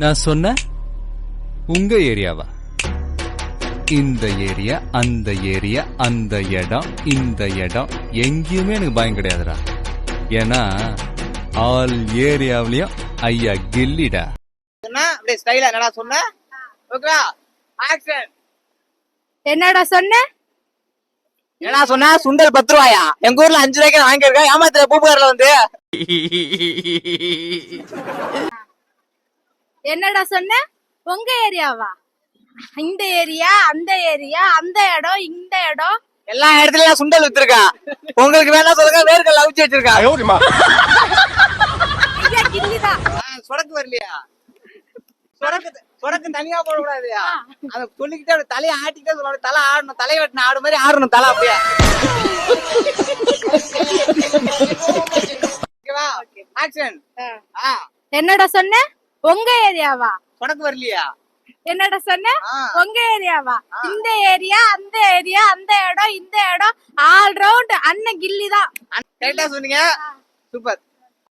நான் சொன்ன உங்க ஏரியாவா? இந்த ஏரியா, அந்த ஏரியா, அந்த இடம், இந்த இடம் எங்கேயுமே எனக்கு பயம் கிடையாதுடா. ஏன்னா ஆல் ஏரியாவிலயும் ஐயா கில்லிடா. அப்படியே ஸ்டைலா என்னடா சொன்ன? ஓகேவா? ஆக்ஷன். என்னடா சொன்ன? என்னடா சொன்ன? சுண்டல் 10 ரூபாயா? எங்க ஊர்ல 5 ரூபாய்க்கு வாங்கிருக்கேன். ஏமாத்துற பூப்புகார்ல வந்து. என்னடா சொன்ன? உங்க ஏரியாவா? இந்த ஏரியா, அந்த ஏரியா, அந்த இடம், இந்த இடம் எல்லா இடத்துலயும் சுண்டல் வித்துருக்கா. உங்களுக்கு வேணா சொல்லுங்க, வேர்க்கல்ல அவிச்சு வச்சிருக்கா. ஐயா கில்லிதான். சொடக்கு வரலையா? சொடக்கு தனியா போடக்கூடாது. அதை சொல்லிக்கிட்டே அப்படி தலையை ஆட்டிக்கிட்டே சொல்லணும். தலை ஆடணும், தலையை வெட்டின ஆடு மாதிரி ஆடணும் தலை அப்படியே. ஓகேவா? ஆக்ஷன். என்னடா சொன்ன? உங்க ஏரியாவா? சொடக்கு வரலையா? என்னடா சொன்ன? உங்க ஏரியாவா? இந்த ஏரியா, அந்த ஏரியா, அந்த இடம், இந்த இடம், ஆல் ரவுண்ட் அண்ணன் கில்லிதான். கரெக்டா சொன்னீங்க. சூப்பர்.